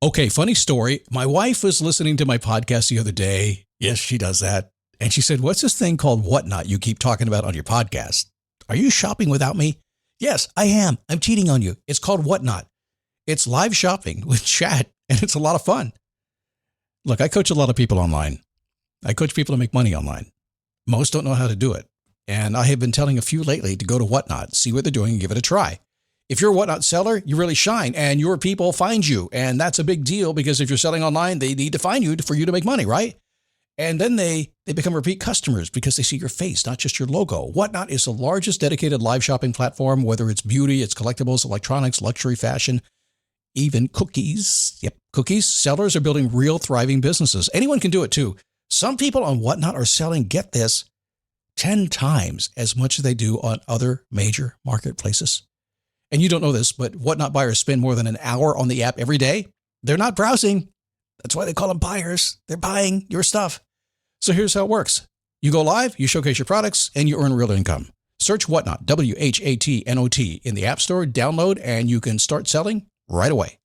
Okay, funny story. My wife was listening to my podcast the other day. Yes, she does that. And she said, what's this thing called Whatnot you keep talking about on your podcast? Are you shopping without me? Yes, I am. I'm cheating on you. It's called Whatnot. It's live shopping with chat, and it's a lot of fun. Look, I coach a lot of people online. I coach people to make money online. Most don't know how to do it. And I have been telling a few lately to go to Whatnot, see what they're doing, and give it a try. If you're a Whatnot seller, you really shine, and your people find you. And that's a big deal because if you're selling online, they need to find you for you to make money, right? And then they become repeat customers because they see your face, not just your logo. Whatnot is the largest dedicated live shopping platform, whether it's beauty, it's collectibles, electronics, luxury, fashion, even cookies. Yep, cookies. Sellers are building real thriving businesses. Anyone can do it too. Some people on Whatnot are selling, get this, 10 times as much as they do on other major marketplaces. And you don't know this, but Whatnot buyers spend more than an hour on the app every day. They're not browsing. That's why they call them buyers. They're buying your stuff. So here's how it works. You go live, you showcase your products, and you earn real income. Search Whatnot, WHATNOT, in the App Store, download, and you can start selling right away.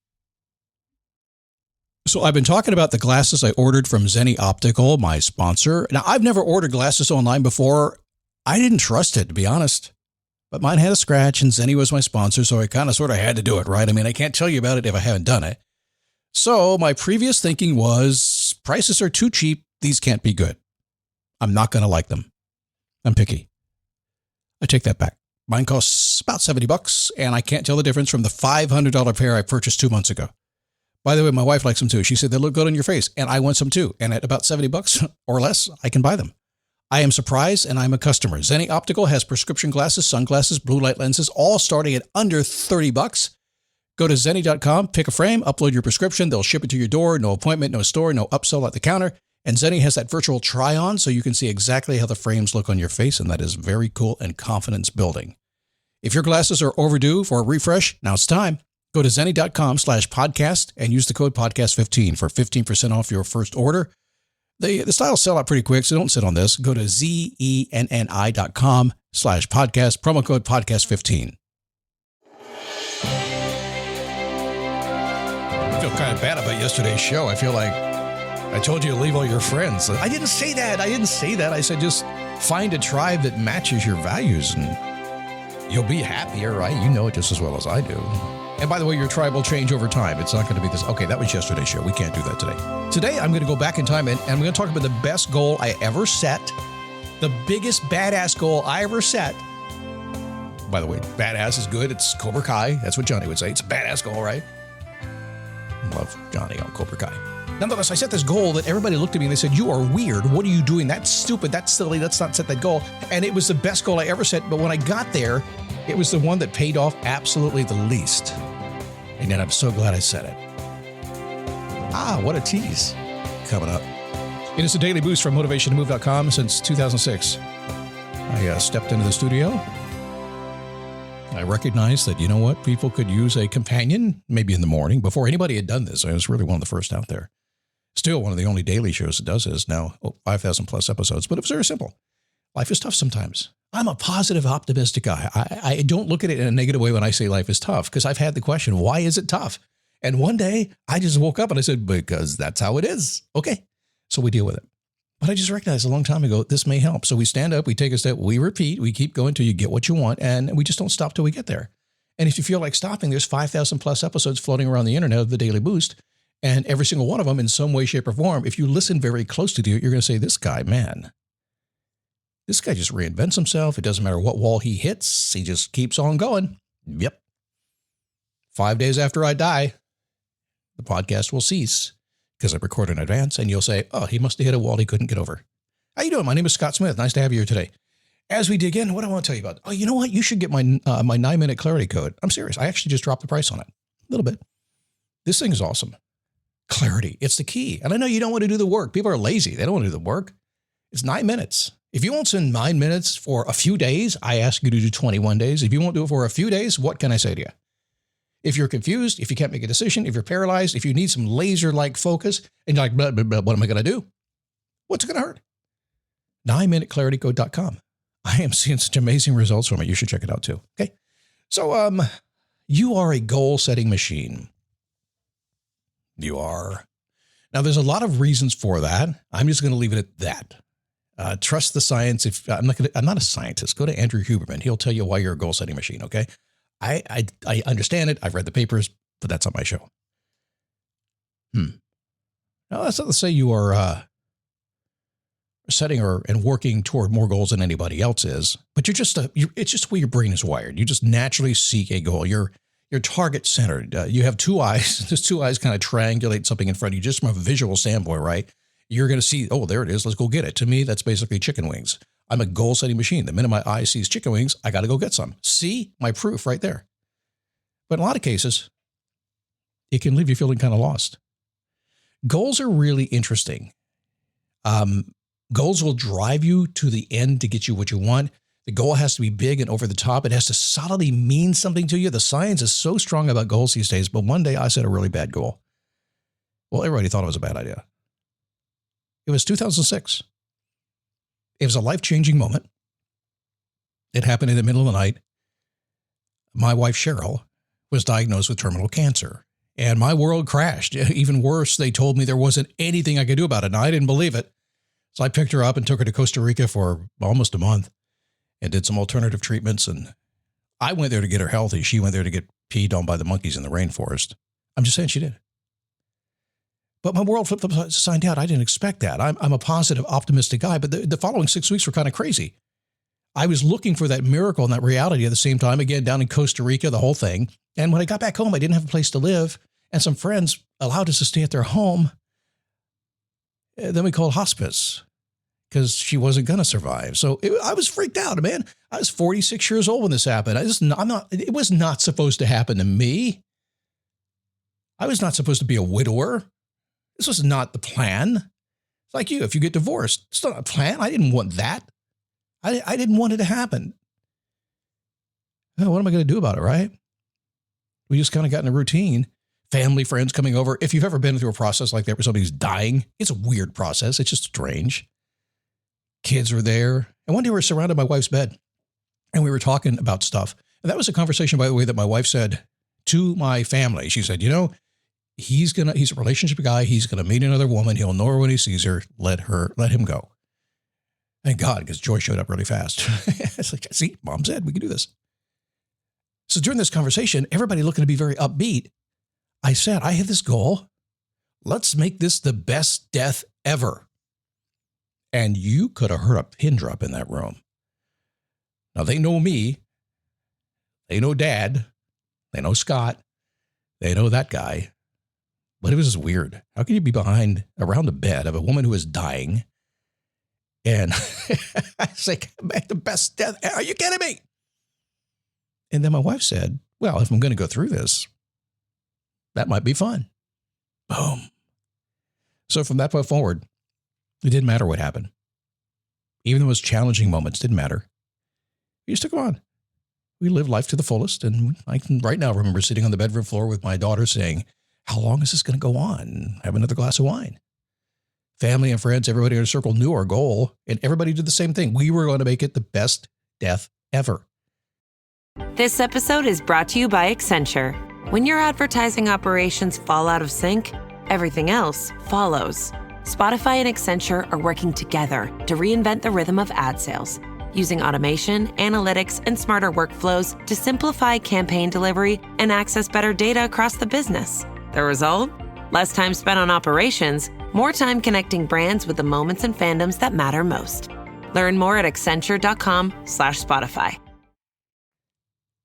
So I've been talking about the glasses I ordered from Zenni Optical, my sponsor. Now, I've never ordered glasses online before. I didn't trust it, to be honest. But mine had a scratch, and Zenni was my sponsor, so I kind of sort of had to do it, right? I mean, I can't tell you about it if I haven't done it. So my previous thinking was, prices are too cheap. These can't be good. I'm not going to like them. I'm picky. I take that back. Mine costs about $70, and I can't tell the difference from the $500 pair I purchased 2 months ago. By the way, my wife likes them too. She said they look good on your face, and I want some too. And at about $70 or less, I can buy them. I am surprised, and I'm a customer. Zenni Optical has prescription glasses, sunglasses, blue light lenses, all starting at under $30. Go to Zenni.com, pick a frame, upload your prescription. They'll ship it to your door. No appointment, no store, no upsell at the counter. And Zenni has that virtual try-on, so you can see exactly how the frames look on your face, and that is very cool and confidence building. If your glasses are overdue for a refresh, now it's time. Go to Zenni.com/podcast and use the code podcast15 for 15% off your first order. The styles sell out pretty quick, so don't sit on this. Go to Zenni.com/podcast, promo code podcast15. I feel kind of bad about yesterday's show. I feel like I told you to leave all your friends. I didn't say that. I said just find a tribe that matches your values and you'll be happier, right? You know it just as well as I do. And by the way, your tribe will change over time. It's not going to be this. Okay, that was yesterday's show. We can't do that today. Today, I'm going to go back in time and I'm going to talk about the best goal I ever set. The biggest badass goal I ever set. By the way, badass is good. It's Cobra Kai. That's what Johnny would say. It's a badass goal, right? Love Johnny on Cobra Kai. Nonetheless, I set this goal that everybody looked at me and they said, you are weird. What are you doing? That's stupid. That's silly. Let's not set that goal. And it was the best goal I ever set. But when I got there, it was the one that paid off absolutely the least. And yet I'm so glad I said it. What a tease. Coming up. It is a daily boost from motivationtomove.com since 2006. I stepped into the studio. I recognized that, you know what, people could use a companion, maybe in the morning, before anybody had done this. I was really one of the first out there. Still one of the only daily shows that does this now, 5,000 plus episodes, but it was very simple. Life is tough sometimes. I'm a positive, optimistic guy. I don't look at it in a negative way when I say life is tough, because I've had the question, why is it tough? And one day I just woke up and I said, because that's how it is. Okay. So we deal with it. But I just recognized a long time ago, this may help. So we stand up, we take a step, we repeat, we keep going till you get what you want, and we just don't stop till we get there. And if you feel like stopping, there's 5,000 plus episodes floating around the internet of the Daily Boost, and every single one of them in some way, shape, or form, if you listen very closely to it, you're going to say, this guy, man, this guy just reinvents himself. It doesn't matter what wall he hits. He just keeps on going. Yep. 5 days after I die, the podcast will cease because I record in advance, and you'll say, oh, he must have hit a wall he couldn't get over. How you doing? My name is Scott Smith. Nice to have you here today. As we dig in, what do I want to tell you about? Oh, you know what? You should get my 9-minute clarity code. I'm serious. I actually just dropped the price on it a little bit. This thing is awesome. Clarity. It's the key. And I know you don't want to do the work. People are lazy. They don't want to do the work. It's 9 minutes. If you won't spend 9 minutes for a few days, I ask you to do 21 days. If you won't do it for a few days, what can I say to you? If you're confused, if you can't make a decision, if you're paralyzed, if you need some laser-like focus, and you're like, blah, blah, blah, what am I going to do? What's it going to hurt? 9minuteclaritycode.com. I am seeing such amazing results from it. You should check it out too. Okay. So, you are a goal-setting machine. You are. Now, there's a lot of reasons for that. I'm just going to leave it at that. Trust the science. If I'm not a scientist. Go to Andrew Huberman. He'll tell you why you're a goal-setting machine, okay? I understand it. I've read the papers, but that's not my show. Now, that's not to say you are setting and working toward more goals than anybody else is, but it's just the way your brain is wired. You just naturally seek a goal. You're target centered. You have two eyes. Those two eyes kind of triangulate something in front of you just from a visual standpoint, right? You're going to see, oh, there it is. Let's go get it. To me, that's basically chicken wings. I'm a goal setting machine. The minute my eye sees chicken wings, I got to go get some. See my proof right there. But in a lot of cases, it can leave you feeling kind of lost. Goals are really interesting. Goals will drive you to the end to get you what you want. The goal has to be big and over the top. It has to solidly mean something to you. The science is so strong about goals these days, but one day I set a really bad goal. Well, everybody thought it was a bad idea. It was 2006. It was a life-changing moment. It happened in the middle of the night. My wife, Cheryl, was diagnosed with terminal cancer, and my world crashed. Even worse, they told me there wasn't anything I could do about it, and I didn't believe it. So I picked her up and took her to Costa Rica for almost a month and did some alternative treatments. And I went there to get her healthy. She went there to get peed on by the monkeys in the rainforest. I'm just saying she did. But my world flipped upside down. I didn't expect that. I'm a positive, optimistic guy, but the following 6 weeks were kind of crazy. I was looking for that miracle and that reality at the same time, again, down in Costa Rica, the whole thing. And when I got back home, I didn't have a place to live, and some friends allowed us to stay at their home. Then we called hospice because she wasn't going to survive. So I was freaked out, man. I was 46 years old when this happened. It was not supposed to happen to me. I was not supposed to be a widower. This was not the plan. It's like you, if you get divorced, it's not a plan. I didn't want that. I didn't want it to happen. Oh, what am I going to do about it, right? We just kind of got in a routine. Family, friends coming over. If you've ever been through a process like that where somebody's dying, it's a weird process. It's just strange. Kids were there. And one day we were surrounded by my wife's bed and we were talking about stuff. And that was a conversation, by the way, that my wife said to my family. She said, he's a relationship guy. He's going to meet another woman. He'll know her when he sees her. Let him go. Thank God, because Joy showed up really fast. It's like, see, Mom said we can do this. So during this conversation, everybody looking to be very upbeat. I said, I have this goal. Let's make this the best death ever. And you could have heard a pin drop in that room. Now, they know me. They know Dad. They know Scott. They know that guy. But it was just weird. How can you be around the bed of a woman who is dying? And I say, make the best death. Are you kidding me? And then my wife said, well, if I'm going to go through this, that might be fun. Boom. So from that point forward, it didn't matter what happened. Even the most challenging moments didn't matter. We just took them on. We lived life to the fullest. And I can right now remember sitting on the bedroom floor with my daughter saying, how long is this going to go on? Have another glass of wine. Family and friends, everybody in a circle knew our goal, and everybody did the same thing. We were going to make it the best death ever. This episode is brought to you by Accenture. When your advertising operations fall out of sync, everything else follows. Spotify and Accenture are working together to reinvent the rhythm of ad sales, using automation, analytics, and smarter workflows to simplify campaign delivery and access better data across the business. The result? Less time spent on operations, more time connecting brands with the moments and fandoms that matter most. Learn more at Accenture.com/Spotify.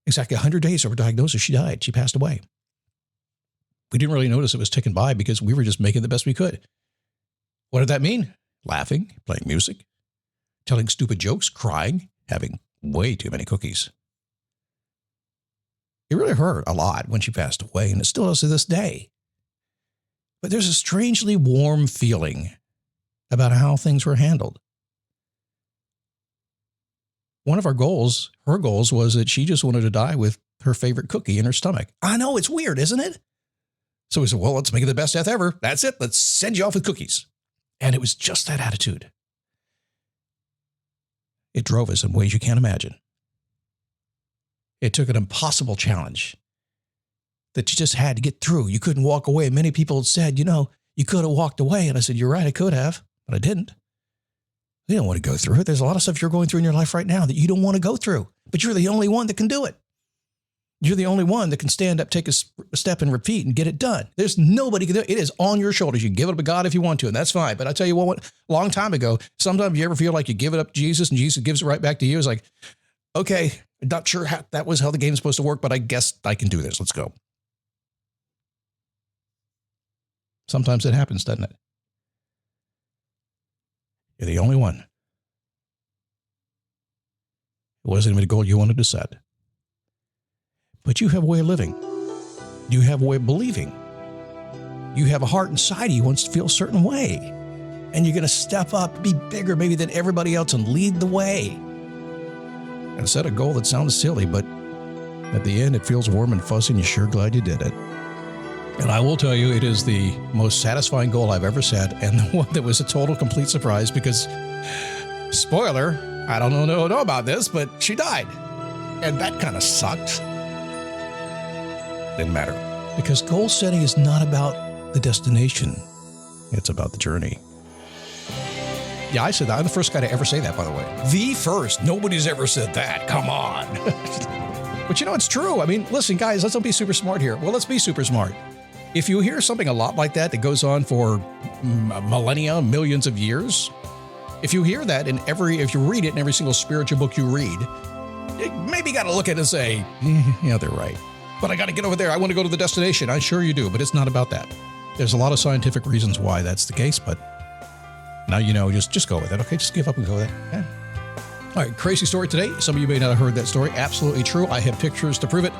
Exactly 100 days over diagnosis, she died. She passed away. We didn't really notice it was ticking by because we were just making the best we could. What did that mean? Laughing, playing music, telling stupid jokes, crying, having way too many cookies. It really hurt a lot when she passed away, and it still does to this day. But there's a strangely warm feeling about how things were handled. One of her goals was that she just wanted to die with her favorite cookie in her stomach. I know, it's weird, isn't it? So we said, well, let's make it the best death ever. That's it. Let's send you off with cookies. And it was just that attitude. It drove us in ways you can't imagine. It took an impossible challenge that you just had to get through. You couldn't walk away. Many people said, you could have walked away. And I said, you're right, I could have, but I didn't. You don't want to go through it. There's a lot of stuff you're going through in your life right now that you don't want to go through, but you're the only one that can do it. You're the only one that can stand up, take a step and repeat and get it done. There's nobody can do it. It is on your shoulders. You can give it up to God if you want to, and that's fine. But I tell you what, a long time ago, sometimes you ever feel like you give it up to Jesus and Jesus gives it right back to you. It's like, okay, not sure how that was how the game's supposed to work, but I guess I can do this. Let's go. Sometimes it happens, doesn't it? You're the only one. It wasn't even a goal you wanted to set. But you have a way of living. You have a way of believing. You have a heart inside you wants to feel a certain way. And you're going to step up, be bigger maybe than everybody else and lead the way. And set a goal that sounds silly, but at the end it feels warm and fuzzy and you're sure glad you did it. And I will tell you, it is the most satisfying goal I've ever set, and the one that was a total, complete surprise because, spoiler, I don't know about this, but she died. And that kind of sucked. Didn't matter. Because goal setting is not about the destination. It's about the journey. Yeah, I said that. I'm the first guy to ever say that, by the way. The first. Nobody's ever said that. Come on. But it's true. I mean, listen, guys, let's not be super smart here. Well, let's be super smart. If you hear something a lot like that goes on for millennia, millions of years, if you hear that if you read it in every single spiritual book you read, you maybe got to look at it and say, yeah, they're right. But I got to get over there. I want to go to the destination. I'm sure you do, but it's not about that. There's a lot of scientific reasons why that's the case, but now just go with it. Okay, just give up and go with it. Yeah. All right, crazy story today. Some of you may not have heard that story. Absolutely true. I have pictures to prove it.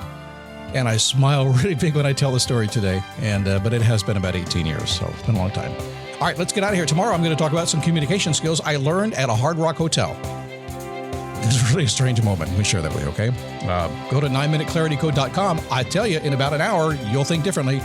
And I smile really big when I tell the story today. But it has been about 18 years, so it's been a long time. All right, let's get out of here. Tomorrow, I'm going to talk about some communication skills I learned at a Hard Rock hotel. It's really a strange moment. Let me share that with you, okay? Go to 9minuteclaritycode.com. I tell you, in about an hour, you'll think differently.